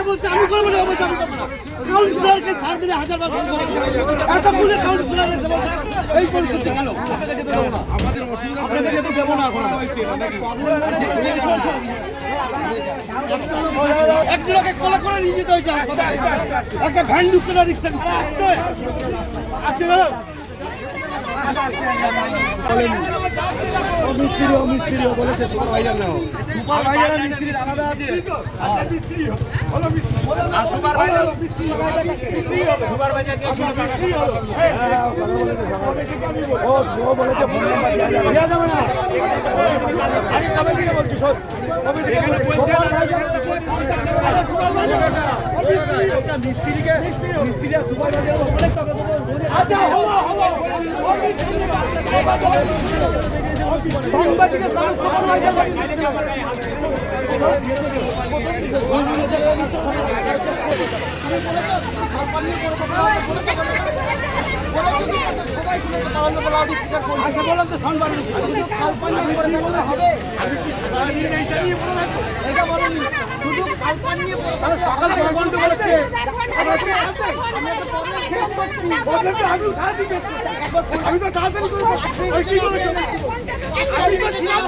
বলছে আমি করবো না, ও বলছে আমি করবো না। কাউন্সিলরকে সারা দিনে 1000 বার ফোন করেছে, এতক্ষণে কাউন্সিলর এসে বলছে এই পরিস্থিতি কেন? আমাদের অসুবিধা আপনাদেরকে তো দেবো না এখন। একজনকে কোলা করে নিয়ে যেতে হয়েছে হাসপাতালে, একটা ভ্যান ঢুকতে না রিক্সা আসতে গেল। মিস্ত্রিও বলেছে সুপারভাইজার না, সুপারভাইজার আর মিস্ত্রি আলাদা আছে। আচ্ছা মিস্ত্রি হলো, সুপারভাইজার মিস্ত্রি হবে, সুপারভাইজার কে মিস্ত্রি হলো। ও বলেছে ফোন নাম্বার দেওয়া যাবে না। আমি কবে থেকে বলছি শোন, কবে থেকে মিস্ত্রিকে মিস্ত্রি আর সুপারভাইজার অনেক টাকা দেবো। আচ্ছা হলো সাংবাদিক সুপারভাইজার বললাম তো সাংবাদিক সকালে বন্ধ করেছে। আমি তো তাড়াতাড়ি করবো, কি করেছো? আমি তো ছিলাম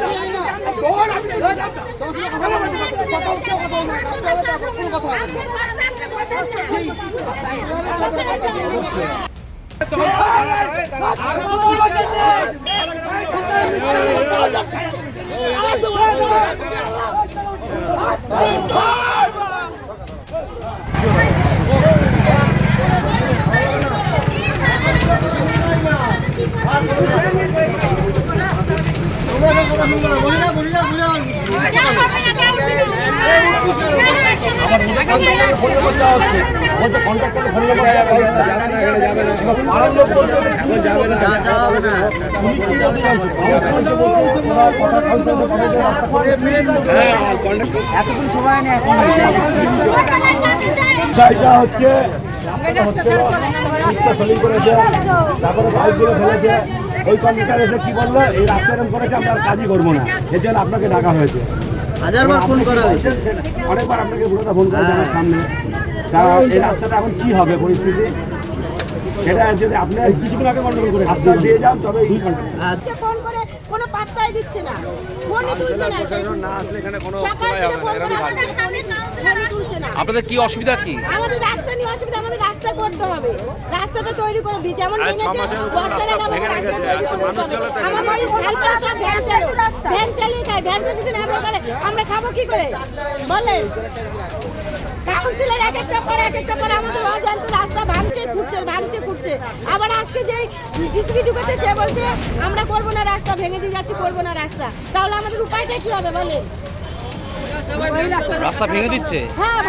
এতক্ষণ সময় নেই। হচ্ছে করেছে, তারপরে বাইকগুলো ফেলেছে। ওই কন্ট্রাক্টর এসে কি বললো, এই রাস্তা এরকম করেছে, আমরা আর কাজই করবো না, এই জন্য আপনাকে ডাকা হয়েছে। 1000বার ফোন করা হয়েছে, অনেকবার আপনাকে পুরোটা ফোন করেছে আমার সামনে। এই রাস্তাটা এখন কি হবে পরিস্থিতি, সেটা যদি আপনি কিছুক্ষণ আগে কন্ট্রোল করে রাস্তা দিয়ে যান তবে এই ফোন করে কোনো পাত্তাই দিচ্ছে না, ফোনই তুলছে না। না আসলে এখানে কোনো তুলছে না। আপনাদের কি অসুবিধা কি? আমাদের রাস্তা নিয়ে অসুবিধা, আমাদের রাস্তা করতে হবে, রাস্তাটা তৈরি করে দিই। যেমন ভেঙেছে বর্ষার আগে আমাদের রাস্তা তৈরি করতে হবে। আমার বাড়ি হেল্পার সব ভ্যান চালিয়ে খায়, ভ্যানটা যদি না করে আমরা খাবো কি করে বলেন? কাউন্সিলর এক একটা পরে আমাদের অজান্তে রাস্তা ভাঙছে খুঁড়ছে। আবার আজকে যে জিসিবি ঢুকেছে সে বলছে আমরা করবো না রাস্তা, ভেঙে দিয়ে যাচ্ছি, করবো না রাস্তা। তাহলে আমাদের উপায়টা কি হবে বলেন? রাস্তা ভেঙে দিচ্ছে। হ্যাঁ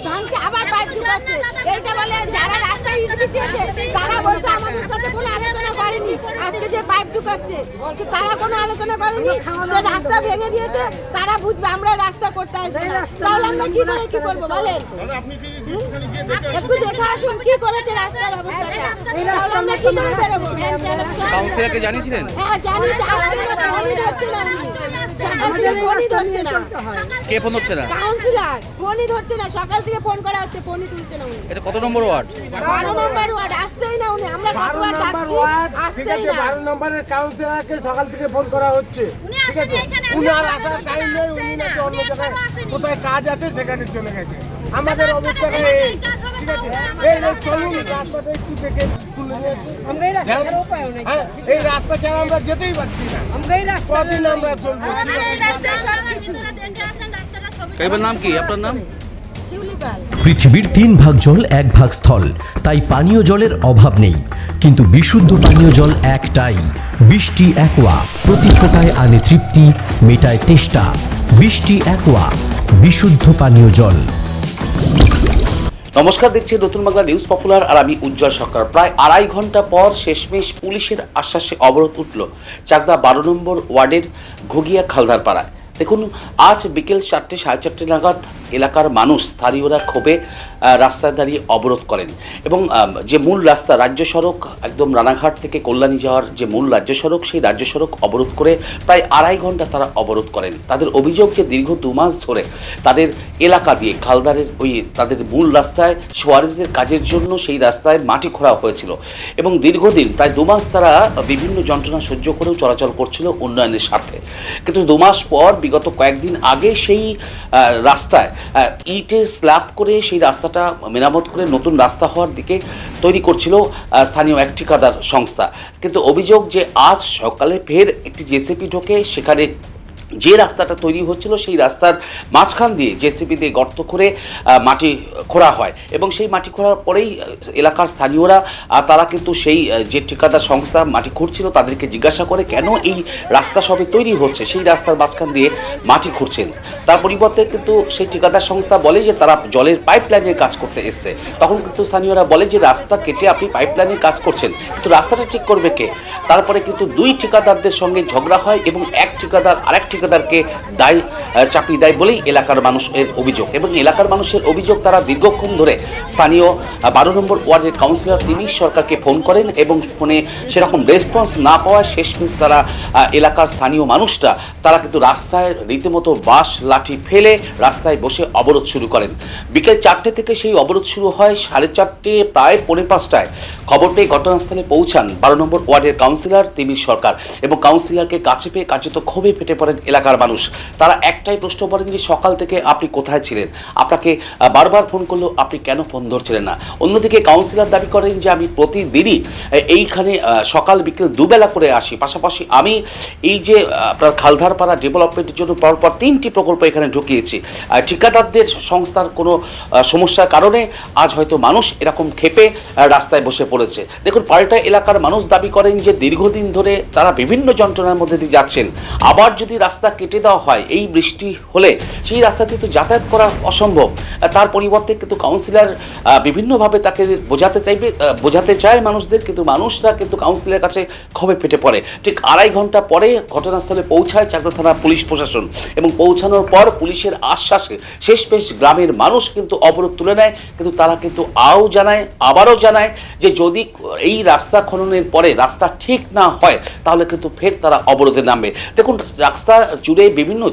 ভাঙছে, আবার পাইপ ঢুকাচ্ছে। এইটা বলে যারা রাস্তা ইট বিছিয়েছে তারা বলছে আমাদের সাথে কোনো আলোচনা করেনি। আজকে যে পাইপ ঢুকাচ্ছে তারা কোনো আলোচনা করেনি, যে রাস্তা ভেঙে দিয়েছে তারা বুঝবে আমরা রাস্তা করতে আসবো না। তাহলে আমরা কি করবো বলেন? একটু দেখে আসুন কি করেছে রাস্তার অবস্থাটা, তাহলে আমরা কি করে বেরোবো? কাউন্সিলরকে জানিয়েছিলেন? হ্যাঁ জানিয়েছি, আসছে না, ফোনই ধরছে না উনি, সকাল থেকে ফোনই ধরছে না। কে ফোন হচ্ছে না? কাউন্সিলর ফোনই ধরছে না, সকাল থেকে ফোন করা হচ্ছে, ফোনই তুলছে না উনি। এটা কত নম্বর ওয়ার্ড? 12 নম্বর ওয়ার্ড, আসছেই না উনি। আমরা কতবার ডাকছি, আসছেই না। 12 নম্বরের কাউন্সিলরকে সকাল থেকে ফোন করা হচ্ছে, ঠিক আছে? উনি আর আসার টাইম নেই, উনি নাকি অন্য জায়গায় কোথায় কাজ আছে সেখানে চলে গেছে। আমাদের অবস্থাটা এই, ঠিক আছে? এই চলুন রাস্তাটা একটু দেখে তুলে নিয়ে আসুন। হ্যাঁ, এই রাস্তা ছাড়া আমরা যেতেই পারছি না। কদিন আমরা চলবো? এবার নাম কি আপনার নাম? পৃথিবীর 3 ভাগ জল 1 ভাগ স্থল, তাই পানীয় জলের অভাব নেই। কিন্তু বিশুদ্ধ পানীয় জল একটাই, বৃষ্টি অ্যাকোয়া। প্রতি ফোঁটায় আনে তৃপ্তি, মেটায় তেষ্টা। বৃষ্টি অ্যাকোয়া, বিশুদ্ধ পানীয় জল। নমস্কার, দেখছেন নতুন বাংলা নিউজ পপুলার, আর আমি উজ্জ্বল সরকার। প্রায় 2.5 ঘন্টা পর শেষমেশ পুলিশের আশ্বাসে অবরোধ উঠল চাকদা 12 নম্বর ওয়ার্ডের ঘুগিয়া খালদার পাড়ায়। দেখুন, আজ বিকেল 4টে সাড়ে 4টে নাগাদ এলাকার মানুষ স্থানীয়রা ক্ষোভে রাস্তায় দাঁড়িয়ে অবরোধ করেন এবং যে মূল রাস্তা রাজ্য সড়ক একদম রানাঘাট থেকে কল্যাণী যাওয়ার যে মূল রাজ্য সড়ক, সেই রাজ্য সড়ক অবরোধ করে প্রায় 2.5 ঘন্টা তারা অবরোধ করেন। তাদের অভিযোগ যে দীর্ঘ 2 মাস ধরে তাদের এলাকা দিয়ে খালদারের তাদের মূল রাস্তায় সোয়ারেজের কাজের জন্য সেই রাস্তায় মাটি খোঁড়া হয়েছিল এবং দীর্ঘদিন প্রায় 2 মাস তারা বিভিন্ন যন্ত্রণা সহ্য করেও চলাচল করছিল উন্নয়নের স্বার্থে। কিন্তু 2 মাস পর বিগত কয়েকদিন আগে সেই রাস্তায় ইটের স্ল্যাব করে সেই রাস্তাটা মেরামত করে নতুন রাস্তা হওয়ার দিকে তৈরি করছিল স্থানীয় এক ঠিকাদার সংস্থা। কিন্তু অভিযোগ যে আজ সকালে ফের একটি জেসিপি ঢোকে সেখানে যে রাস্তাটা তৈরি হচ্ছিল সেই রাস্তার মাঝখান দিয়ে জেসিপি দিয়ে গর্ত করে মাটি খোঁড়া হয় এবং সেই মাটি খোঁড়ার পরেই এলাকার স্থানীয়রা তারা কিন্তু সেই যে ঠিকাদার সংস্থা মাটি খুঁড়ছিল তাদেরকে জিজ্ঞাসা করে কেন এই রাস্তা সবে তৈরি হচ্ছে, সেই রাস্তার মাঝখান দিয়ে মাটি খুঁড়ছেন। তার পরিবর্তে কিন্তু সেই ঠিকাদার সংস্থা বলে যে তারা জলের পাইপলাইনের কাজ করতে এসছে। তখন কিন্তু স্থানীয়রা বলে যে রাস্তা কেটে আপনি পাইপলাইনের কাজ করছেন, কিন্তু রাস্তাটা ঠিক করবে কে? তারপরে কিন্তু 2 ঠিকাদারদের সঙ্গে ঝগড়া হয় এবং এক ঠিকাদার আরেক ঠিকাদারকে দায় চাপিয়ে দেয় বলেই এলাকার মানুষের অভিযোগ। এবং এলাকার মানুষের অভিযোগ তারা দীর্ঘক্ষণ ধরে স্থানীয় 12 নম্বর ওয়ার্ডের কাউন্সিলর তিমির সরকারকে ফোন করেন এবং ফোনে সেরকম রেসপন্স না পাওয়ায় শেষমেশ তারা এলাকার স্থানীয় মানুষরা তারা কিন্তু রাস্তায় রীতিমতো বাঁশ লাঠি ফেলে রাস্তায় বসে অবরোধ শুরু করেন। বিকেল 4টে থেকে সেই অবরোধ শুরু হয়। 4:30 প্রায় 4:45টায় খবর পেয়ে ঘটনাস্থলে পৌঁছান 12 নম্বর ওয়ার্ডের কাউন্সিলর তিমির সরকার এবং কাউন্সিলরকে কাছে পেয়ে কার্যত ক্ষোভে ফেটে পড়েন এলাকার মানুষ। তারা একটাই প্রশ্ন করেন যে সকাল থেকে আপনি কোথায় ছিলেন, আপনাকে বারবার ফোন করলেও আপনি কেন ফোন ধরছিলেন না? অন্যদিকে কাউন্সিলর দাবি করেন যে আমি প্রতিদিনই এইখানে সকাল বিকেল 2 বেলা করে আসি, পাশাপাশি আমি এই যে আপনার খালধারপাড়া ডেভেলপমেন্টের জন্য পরপর 3টি প্রকল্প এখানে ঢুকিয়েছি। ঠিকাদারদের সংস্থার কোনো সমস্যার কারণে আজ হয়তো মানুষ এরকম ক্ষেপে রাস্তায় বসে পড়েছে। দেখুন, পাল্টা এলাকার মানুষ দাবি করেন যে দীর্ঘদিন ধরে তারা বিভিন্ন যন্ত্রণার মধ্যে দিয়ে যাচ্ছেন। আবার যদি রাস্তা কেটে দেওয়া হয় এই বৃষ্টি হলে সেই রাস্তা দিয়ে তো যাতায়াত করা অসম্ভব। তার পরিবর্তে কিন্তু কাউন্সিলর বিভিন্নভাবে তাকে বোঝাতে চায় মানুষদের, কিন্তু মানুষরা কিন্তু কাউন্সিলরের কাছে ক্ষোভে ফেটে পড়ে। ঠিক 2.5 ঘন্টা পরে ঘটনাস্থলে পৌঁছায় চাকদা থানা পুলিশ প্রশাসন এবং পৌঁছানোর পর পুলিশের আশ্বাসে শেষমেশ গ্রামের মানুষ কিন্তু অবরোধ তুলে নেয়। কিন্তু তারা কিন্তু আবারও জানায় যে যদি এই রাস্তা খননের পরে রাস্তা ঠিক না হয় তাহলে কিন্তু ফের তারা অবরোধে নামবে। দেখুন, রাস্তা জুড়ে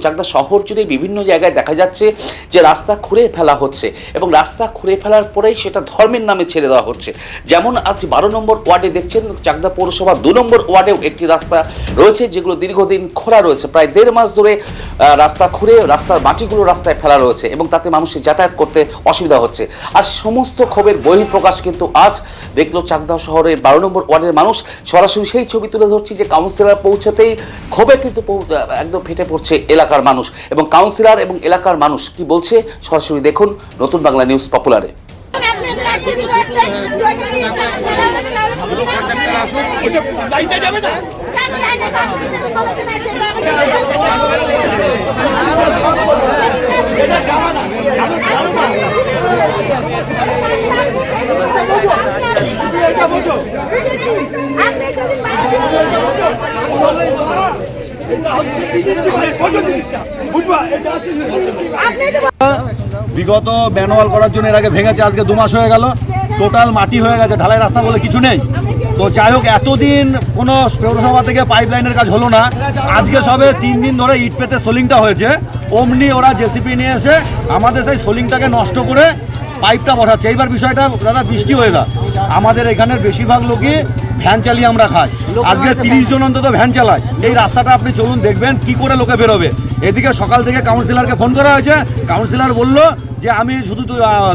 চাকদা শহর জুড়ে বিভিন্ন জায়গায় দেখা যাচ্ছে যে রাস্তা খুঁড়ে ফেলা হচ্ছে এবং রাস্তা খুঁড়ে ফেলার পরেই সেটা ধর্মের নামে ছেড়ে দেওয়া হচ্ছে। যেমন আজ 12 নম্বর ওয়ার্ডে দেখছেন, চাকদা পৌরসভা 2 নম্বর ওয়ার্ডেও একটি রাস্তা রয়েছে যেগুলো দীর্ঘদিন খোঁড়া রয়েছে। প্রায় 1.5 মাস ধরে রাস্তা খুঁড়ে রাস্তার মাটিগুলো রাস্তায় ফেলা রয়েছে এবং তাতে মানুষের যাতায়াত করতে অসুবিধা হচ্ছে। আর সমস্ত ক্ষোভের বহিঃপ্রকাশ কিন্তু আজ দেখলো চাকদা শহরের 12 নম্বর ওয়ার্ডের মানুষ। সরাসরি সেই ছবি তুলে ধরছি যে কাউন্সিলর পৌঁছাতেই ক্ষোভে কিন্তু একদম ফেটে পড়ছে এলাকার মানুষ এবং কাউন্সিলর এবং এলাকার মানুষ কি বলছে সরাসরি দেখুন নতুন বাংলা নিউজ পপুলারে। বিগত ম্যানুয়াল করার জন্য এর আগে ভেঙেছে, আজকে 2 মাস হয়ে গেল, টোটাল মাটি হয়ে গেছে, ঢালাই রাস্তা বলে কিছু নেই। তো যাই হোক, এতদিন কোনো পৌরসভা থেকে পাইপলাইনের কাজ হলো না, আজকে সবে 3 দিন ধরে ইট পেতে সোলিংটা হয়েছে। অমনি ওরা জেসিপি নিয়ে এসে আমাদের সেই সোলিংটাকে নষ্ট করে পাইপটা বসাচ্ছে। এইবার বিষয়টা দাদা, বৃষ্টি হয়ে গেল, আমাদের এখানের বেশিরভাগ লোকই ভ্যান চালিয়ে আমরা খাই। আজকে 30 জন অন্তত ভ্যান চালায়। এই রাস্তাটা আপনি চলুন, দেখবেন কি করে লোকে বেরোবে। এদিকে সকাল থেকে কাউন্সিলরকে ফোন করা হয়েছে, কাউন্সিলর বলল যে আমি শুধু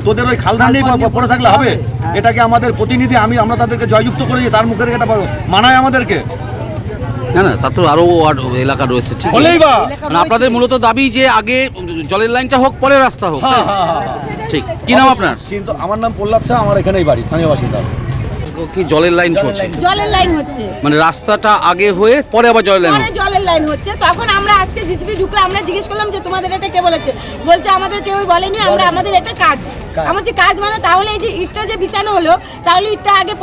তোদের ওই খালধান নিয়ে পড়ে থাকলে হবে, এটাকে আমাদের প্রতিনিধি আমরা তাদেরকে জয়যুক্ত করেছি, তার মুখের এটা মানায় আমাদেরকে। না তা তো আরো এলাকা রয়েছে, ঠিক আপনাদের মূলত দাবি যে আগে জলের লাইনটা হোক, পরে রাস্তা হোক। ঠিক, কি নাম আপনার? কিন্তু আমার নাম প্রহ্লাদ শাহ, আমার এখানেই বাড়ি, স্থানীয় বাসিন্দা। কি জলের লাইন হচ্ছে? জলের লাইন হচ্ছে, মানে রাস্তাটা আগে হয়ে পরে আবার জলের লাইন হচ্ছে। তখন আমরা আজকে জিসিপি ঢুকলে আমরা জিজ্ঞেস করলাম যে তোমাদের এটা কে বলেছে? বলছে আমাদের কেউই বলেনি, আমাদের এটা কাজ। আমার যে কাজ মানে তাহলে এই যে ইটটা যে বিছানো হলো, তাহলে ইটটা আগে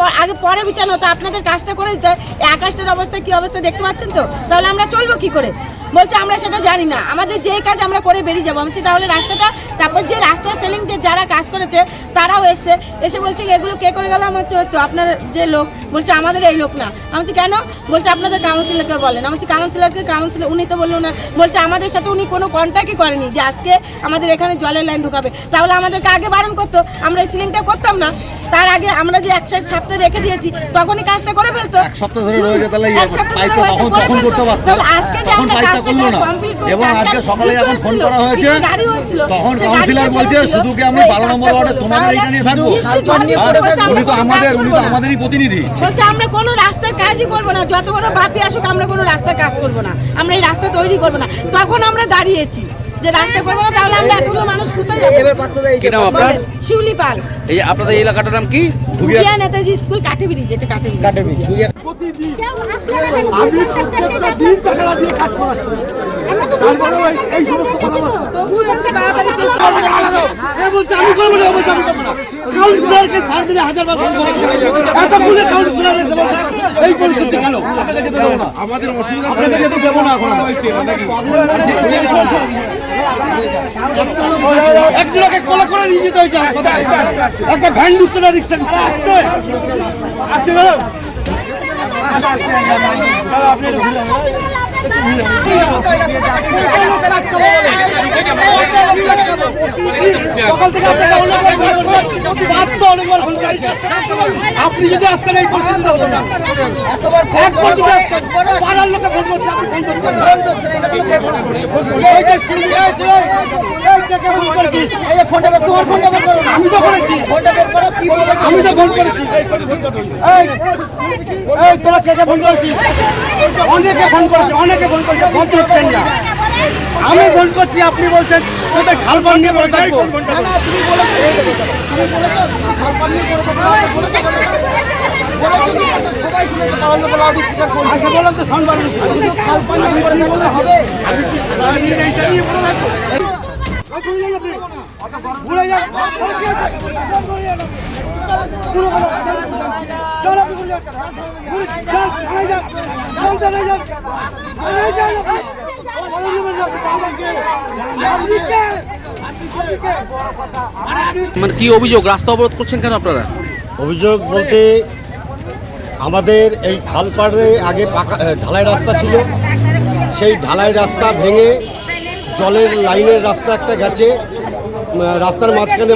পরে বিছানো হতো, আপনাদের কাজটা করে দিতে। আকাশটার অবস্থা কি অবস্থা দেখতে পাচ্ছেন তো, তাহলে আমরা চলবো কি করে? বলছে আমরা সেটা জানি না, আমাদের যে কাজ আমরা করে বেরিয়ে যাবো। আমি বলছি তাহলে রাস্তাটা, তারপর যে রাস্তা সেলিং যে যারা কাজ করেছে তারাও এসে বলছে এগুলো কে করে গেল। আমার তো আপনার যে লোক, বলছে আমাদের এই লোক না। আমি বলছি কেন? বলছে আপনাদের কাউন্সিলরকে বলেন। আমি বলছি কাউন্সিলর উনি তো বললো না, বলছে আমাদের সাথে উনি কোনো কন্ট্যাক্টই করেনি যে আজকে আমাদের এখানে জলের লাইন ঢুকাবে। তাহলে আমাদেরকে আগে বারণ করতো, আমরা এই সিলিংটা করতাম না। তার আগে আমরা যে এক সপ্তাহ রেখে দিয়েছি তখনই কাজটা করে ফেলতো। এক সপ্তাহ ধরে রয়েছে, তাহলে এক সপ্তাহ ধরে পাইপটা হয়েছে, তখন করতে পারতো, তাহলে আজকে যে তখন আমরা পাইপটা কাজটা করলো না। কমপ্লিট করে এবং আজকে সকালে যখন ফোন করা হয়েছে তখন কাউন্সিলর বলছে শুধু কি আমরা 12 নম্বর ওয়ার্ডে তোমাদের এইটা নিয়ে থাকবো? উনি তো আমাদেরই প্রতিনিধি। বলছে আমরা কোনো রাস্তার কাজই করবো না, যত বড় বাপি আসুক আমরা কোনো রাস্তার কাজ করবো না, আমরা এই রাস্তা তৈরি করবো না। তখন আমরা দাঁড়িয়েছি যে রাস্তা করবো না, তাহলে আমরা এতগুলো মানুষ কোথায় যাবো? কি নাম আপনার? শিউলি পাল। এই আপনাদের এই এলাকাটার নাম কি? ভুগিয়া নেতাজি স্কুল, কাঠিবিরিজ। এটা কাঠিবিরিজ। আমি প্রত্যেকটা দিন টাকা দিয়ে কাজ করাচ্ছি, তারপরে এই সমস্ত কথা বলছে। তবুও একটা তাড়াতাড়ি চেষ্টা এ বলছে আমি করবো না, ও বলছে আমি করবো না। কাউন্সিলরকে সার দিলে 1000 বার ফোন করেছে, এতগুলো কাউন্সিলর এসে বলছে এই পরিস্থিতি কেন? আমাদের অসুবিধা আপনাদের যেতে দেবো না এখন। একজনকে কোলে করে নিয়ে যেতে হয়েছে হাসপাতালে, একটা ভ্যান ঢুকছে না, রিক্সা আসতে গেল। আপনি সকাল থেকে আপনি যদি আসতেন এই পরিস্থিতি পাড়ার লোকে ফোন করছে, আমি তো করেছি, আমি তো ফোন করেছি। এই তোরা কে ফোন করেছিস? অনেকে ফোন করেছে, অনেকে ফোন করেছে, ফোন করছেন না। আমি ফোন করছি, আপনি বলছেন তোদের খালপান নিয়ে বলে থাকবো। বললাম তো সংবাদ মানে কি অভিযোগ? রাস্তা অবরোধ করছেন কেন আপনারা? অভিযোগ বলতে আমাদের এই খালপাড়ে আগে পাকা ঢালাই রাস্তা ছিল, সেই ঢালাই রাস্তা ভেঙে জলের লাইনের রাস্তা একটা গেছে, রাস্তার মাঝখানে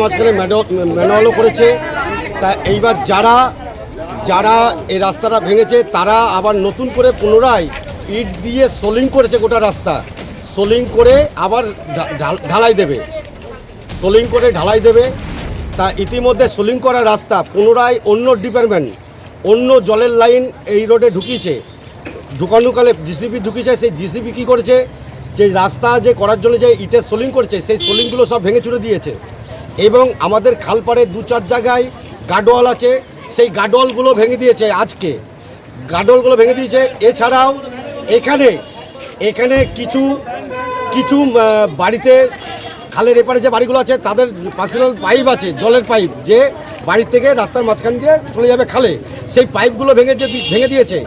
ম্যানুয়ালও করেছে। তা এইবার যারা এই রাস্তাটা ভেঙেছে তারা আবার নতুন করে পুনরায় ইট দিয়ে সোলিং করেছে, গোটা রাস্তা সোলিং করে আবার ঢালাই দেবে। তা ইতিমধ্যে সোলিং করা রাস্তা পুনরায় অন্য ডিপার্টমেন্ট, অন্য জলের লাইন এই রোডে ঢুকানোকালে জিসিবি ঢুকিয়েছে। সেই জিসিবি কী করেছে, যে রাস্তা যে করার জন্য যে ইটের সোলিং করেছে সেই সোলিংগুলো সব ভেঙে চুরে দিয়েছে। এবং আমাদের খালপাড়ে 2-4 জায়গায় গার্ডওয়াল আছে, সেই গার্ডওয়ালগুলো ভেঙে দিয়েছে, আজকে গার্ডওয়ালগুলো ভেঙে দিয়েছে। এছাড়াও এখানে কিছু বাড়িতে খালের এপারে যে বাড়িগুলো আছে তাদের পার্সোনাল পাইপ আছে, জলের পাইপ, যে বাড়ি থেকে রাস্তার মাঝখান দিয়ে চলে যাবে খালে, সেই পাইপগুলো ভেঙে দিয়েছে।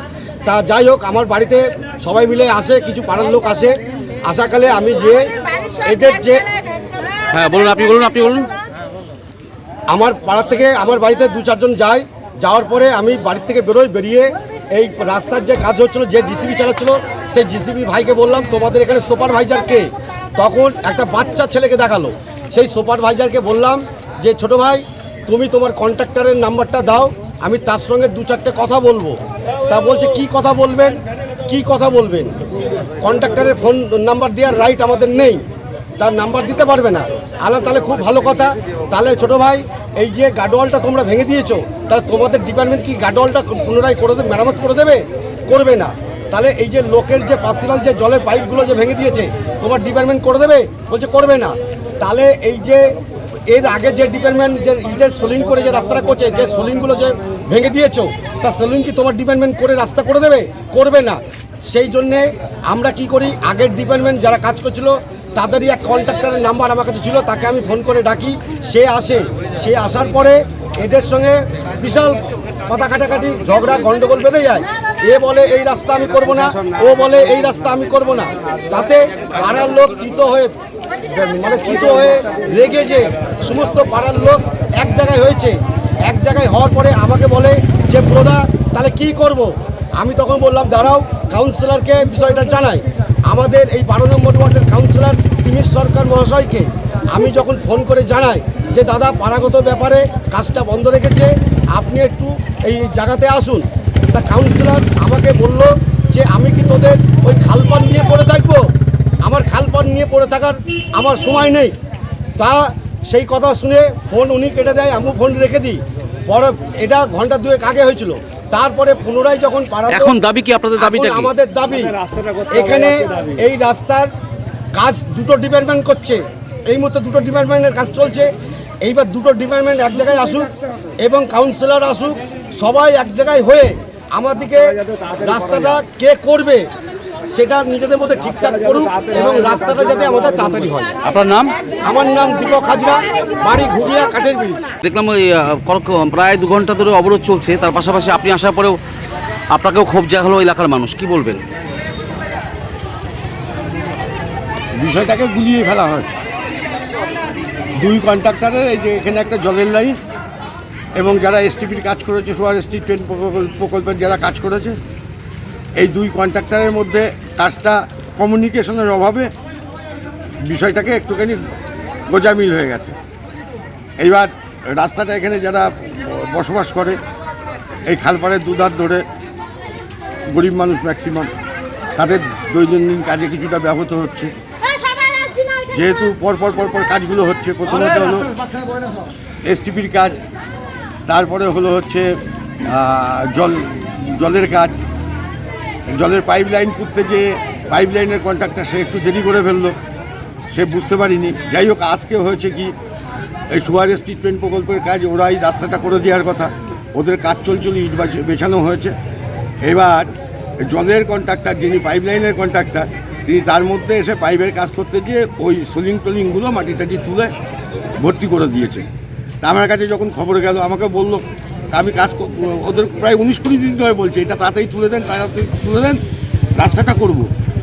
তা যাই হোক, আমার বাড়িতে সবাই মিলে আসে, কিছু পাড়ার লোক আসে, আসাকালে আমি যে এদের যে হ্যাঁ বলুন, আপনি বলুন। আমার পাড়া থেকে আমার বাড়িতে 2-4 জন যায়, যাওয়ার পরে আমি বাড়ির থেকে বেরিয়ে এই রাস্তার যে কাজ হচ্ছিলো, যে জিসিবি চালাচ্ছিল, সেই জিসিবি ভাইকে বললাম তোমাদের এখানে সুপারভাইজার কে? তখন একটা বাচ্চা ছেলেকে দেখালো। সেই সুপারভাইজারকে বললাম যে ছোট ভাই তুমি তোমার কন্ট্রাক্টরের নাম্বারটা দাও, আমি তার সঙ্গে 2-4টে কথা বলবো। তা বলছে কি কথা বলবেন? কন্ট্রাক্টরের ফোন নাম্বার দেওয়ার রাইট আমাদের নেই, তার নাম্বার দিতে পারবে না। তাহলে খুব ভালো কথা, তাহলে ছোট ভাই এই যে গার্ডওয়ালটা তোমরা ভেঙে দিয়েছো, তাহলে তোমাদের ডিপার্টমেন্ট কি গার্ডওয়ালটা পুনরায় মেরামত করে দেবে? করবে না। তাহলে এই যে লোকের যে পার্সোনাল যে জলের পাইপগুলো যে ভেঙে দিয়েছে তোমার ডিপার্টমেন্ট করে দেবে? বলছে করবে না। তাহলে এই যে এর আগে যে ডিপার্টমেন্ট যে ইটের সোলিং করে যে রাস্তাটা করছে, যে সোলিংগুলো যে ভেঙে দিয়েছো, তা সোলিং কি তোমার ডিপার্টমেন্ট করে রাস্তা করে দেবে? করবে না। সেই জন্যে আমরা কি করি, আগের ডিপার্টমেন্ট যারা কাজ করছিল তাদেরই এক কন্ট্রাক্টরের নাম্বার আমার কাছে ছিল, তাকে আমি ফোন করে ডাকি, সে আসে। সে আসার পরে এদের সঙ্গে বিশাল কথা কাটাকাটি ঝগড়া গন্ডগোল বেঁধে যায়। এ বলে এই রাস্তা আমি করব না, ও বলে এই রাস্তা আমি করব না। তাতে পাড়ার লোক কৃত হয়ে রেগে যে সমস্ত পাড়ার লোক এক জায়গায় হয়েছে। এক জায়গায় হওয়ার পরে আমাকে বলে যে প্রদা তাহলে কি করব। আমি তখন বললাম দাঁড়াও, কাউন্সিলরকে বিষয়টা জানাই। আমাদের এই 12 নম্বর ওয়ার্ডের কাউন্সিলর তিমির সরকার মহাশয়কে আমি যখন ফোন করে জানাই যে দাদা পাড়াগত ব্যাপারে কাজটা বন্ধ রেখেছে, আপনি একটু এই জায়গাতে আসুন। তা কাউন্সিলর আমাকে বলল যে আমি কি তোদের ওই খালপান নিয়ে পড়ে থাকবো? আমার খালপান নিয়ে পড়ে থাকার আমার সময় নেই। তা সেই কথা শুনে ফোন উনি কেটে দেয়, আমিও ফোন রেখে দিই। পরে এটা ঘন্টা 2 আগে হয়েছিল। তারপরে পুনরায় যখন এখন দাবি কি আপনাদের? দাবিটা কি? আমাদের দাবি এখানে এই রাস্তার কাজ দুটো ডিপার্টমেন্ট করছে। এই মুহূর্তে দুটো ডিপার্টমেন্টের কাজ চলছে। এইবার দুটো ডিপার্টমেন্ট এক জায়গায় আসুক এবং কাউন্সিলর আসুক, সবাই এক জায়গায় হয়ে আমাদেরকে রাস্তাটা কে করবে সেটা নিজেদের মধ্যে ঠিকঠাক করুক এবং রাস্তাটা যাতে আমাদের তাড়াতাড়ি হয়। আপনার নাম? আমার নাম দীপক হাজরা, বাড়ি ঘুগিয়া কাঠের ব্রিজ। দেখলাম ওই প্রায় 2 ঘন্টা ধরে অবরোধ চলছে, তার পাশাপাশি আপনি আসার পরেও আপনাকেও ক্ষোভ জাগালো এলাকার মানুষ, কি বলবেন? বিষয়টাকে গুলিয়ে ফেলা হয়েছে। 2 কন্ট্রাক্টরের এই যে এখানে একটা জলের লাইন এবং যারা এসটিপির কাজ করেছে, সোয়ার স্ট্রিট ট্রেন প্রকল্পের যারা কাজ করেছে, এই 2 কন্ট্রাক্টরের মধ্যে কাজটা কমিউনিকেশনের অভাবে বিষয়টাকে একটুখানি গোজামিল হয়ে গেছে। এইবার রাস্তাটা এখানে যারা বসবাস করে এই খালপাড়ের দুধার ধরে গরিব মানুষ ম্যাক্সিমাম, তাদের দৈনন্দিন কাজে কিছুটা ব্যাহত হচ্ছে। যেহেতু পরপর কাজগুলো হচ্ছে, প্রথমত হলো এসটিপির কাজ, তারপরে হচ্ছে জলের কাজ। জলের পাইপ লাইন করতে যে পাইপ লাইনের কন্ট্রাক্টর সে একটু দেরি করে ফেললো, সে বুঝতে পারিনি। যাই হোক, আজকে হয়েছে কি, এই সুয়ার স্ট্রিট ট্রেন প্রকল্পের কাজ ওরাই রাস্তাটা করে দেওয়ার কথা, ওদের কাজ চলছিল, ইট বেছানো হয়েছে। এবার জলের কন্ট্রাক্টর যিনি পাইপ লাইনের কন্ট্রাক্টর, তিনি তার মধ্যে এসে পাইপের কাজ করতে গিয়ে ওই সোলিং টোলিংগুলো মাটি টাটি তুলে ভর্তি করে দিয়েছে। তা আমার কাছে যখন খবর গেল আমাকে বললো, আমি কাজ ওদের প্রায় 19-20 দিন ধরে বলছে এটা তাড়াতাড়ি তুলে দেন, রাস্তাটা করব,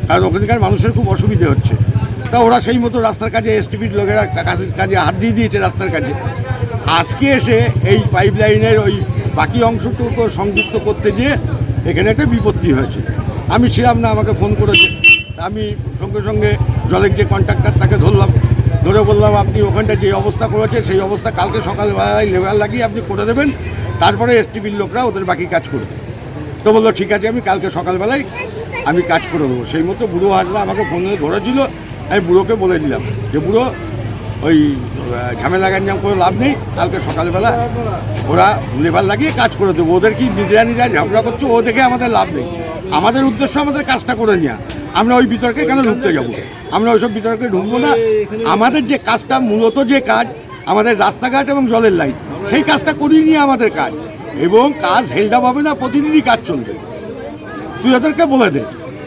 কারণ ওখানকার মানুষের খুব অসুবিধে হচ্ছে। তা ওরা সেই মতো রাস্তার কাজে এসটিপির লোকেরা কাজে হাত দিয়ে দিয়েছে রাস্তার কাজে। আজকে এসে এই পাইপ লাইনের ওই বাকি অংশটুকু সংযুক্ত করতে গিয়ে এখানে একটা বিপত্তি হয়েছে। আমি ছিলাম না, আমাকে ফোন করেছে। আমি সঙ্গে সঙ্গে জলের যে কন্ট্রাক্টর তাকে ধরে বললাম আপনি ওখানটা যে অবস্থা করেছে সেই অবস্থা কালকে সকালবেলায় লেবার লাগিয়ে আপনি করে দেবেন, তারপরে এসটিপির লোকরা ওদের বাকি কাজ করবে। তো বললো ঠিক আছে, আমি কালকে সকালবেলায় আমি কাজ করে দেবো। সেই মতো বুড়ো হাজরা আমাকে ফোনে ধরেছিল। আমি বুড়োকে বলে দিলাম যে বুড়ো ওই ঝামেলা গাঞ্জাম করে লাভ নেই, কালকে সকালবেলা ওরা লেবার লাগিয়ে কাজ করে দেবো। ওদের কি নিজেরা ঝামেলা করছে ও দেখে আমাদের লাভ নেই। আমাদের উদ্দেশ্য আমাদের কাজটা করে নেওয়া। আমরা ওই বিতর্কে কেন ঢুকতে যাব? আমরা ওইসব বিতর্কে ঢুকবো না। আমাদের যে কাজটা, মূলত যে কাজ আমাদের রাস্তাঘাট এবং জলের লাইন, সেই কাজটা করিয়ে নিয়ে আমাদের কাজ, এবং কাজ হেলডাপ হবে না, প্রতিদিনই কাজ চলবে। তুই ওদেরকে বলে দে।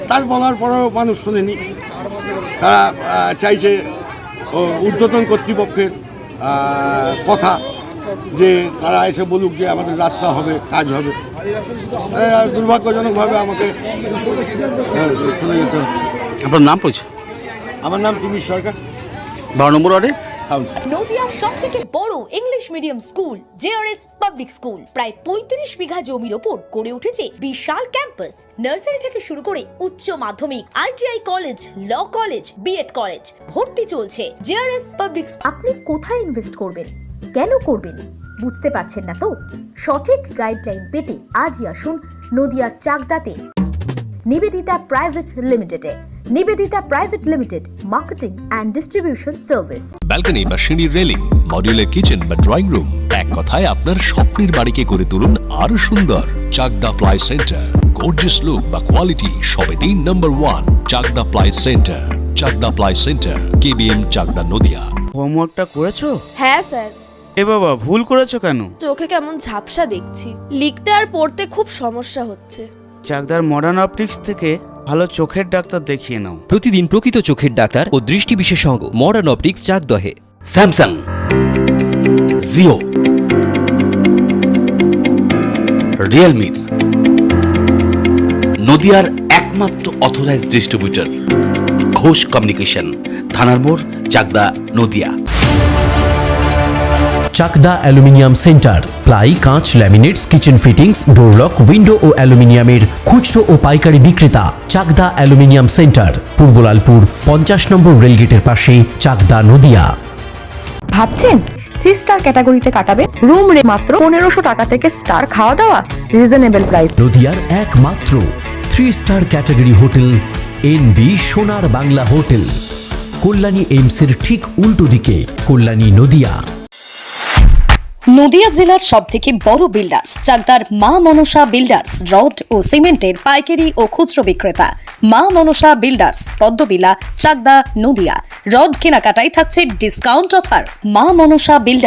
তার বলার পরেও মানুষ শোনেনি। তারা চাইছে ঊর্ধ্বতন কর্তৃপক্ষের কথা, যে তারা এসে বলুক যে আমাদের রাস্তা হবে, কাজ হবে। দুর্ভাগ্যজনকভাবে আমাকে চলে যেতে হচ্ছে। আপনার নাম পরিচয়? আমার নাম তিমির সরকার, 12 নম্বর ওয়ার্ডে। নদিয়ার সবথেকে বড় English medium school JRS public school, প্রায় 35 বিঘা জমির ওপর গড়ে উঠেছে বিশাল ক্যাম্পাস। নার্সারি থেকে শুরু করে উচ্চ মাধ্যমিক, ITI college, law college, BEd college, ভর্তি চলছে জেআরএস পাবলিক। আপনি কোথায় ইনভেস্ট করবেন, কেন করবেন, বুঝতে পারছেন না তো? সঠিক গাইডলাইন পেতে আজই আসুন নদিয়ার চাকদাতে নিবেদিতা প্রাইভেট লিমিটেডে। Nivedita private limited, marketing and distribution service. Balcony বা সিঁড়ির রেলিং, মডিউলার কিচেন বা ড্রয়িং রুম, এক কথায় আপনার স্বপ্নের বাড়িকে করে তুলুন আরো সুন্দর। Chakdah ply centre, gorgeous look বা কোয়ালিটি সবে 3 number 1 Chakdah ply centre. Chakdah ply centre, KBM, Chakdah, Nadia. হোমওয়ার্কটা করেছো? হ্যাঁ স্যার। এ বাবা, ভুল করেছো কেন? চোখে কেমন ঝাপসা দেখছি, লিখতে আর পড়তে খুব সমস্যা হচ্ছে। চাকদার মডার্ন অপটিক্স থেকে ভালো চোখের ডাক্তার দেখিয়ে নাও। প্রতিদিন প্রকৃত চোখের ডাক্তার ও দৃষ্টি বিশেষজ্ঞ মডার্ন অপটিক্স, চাকদহে। স্যামসাং, জিও, রিয়েলমির, নদিয়ার একমাত্র অথরাইজড ডিস্ট্রিবিউটর ঘোষ কমিউনিকেশন, থানার মোড়, Chakdah, Nadia. Chakdah aluminium centre, ply, কাঁচ, laminates, kitchen fittings, door lock, window ও অ্যালুমিনিয়ামের খুচরো ও পাইকারি বিক্রেতা। Chakdah aluminium centre, Purbalalpur 50 number রেলগেটের পাশে, চাকদা, নদিয়া। ভাবছেন 3 স্টার ক্যাটাগরিতে কাটাবে? রুম রে মাত্র 1500 টাকা থেকে স্টার, খাওয়া দাওয়া রিজনেবল প্রাইস। নদিয়ার একমাত্র 3 স্টার ক্যাটাগরি হোটেল এনবি সোনার বাংলা হোটেল, কল্যাণী এইমসের ঠিক উল্টো দিকে, কল্যাণী, নদিয়া। নদিয়া জেলার সবথেকে বড় বিল্ডার্স চাকদার মা মনসা বিল্ডার্স, রড ও সিমেন্টের পাইকারি ও খুচরো বিক্রেতা। মা মনসা বিল্ডার্স, পদ্মবিলা, চাকদা, নদিয়া। রড কেনাকাটায় থাকছে ডিসকাউন্ট অফার। মা মনসা বিল্ডার্স।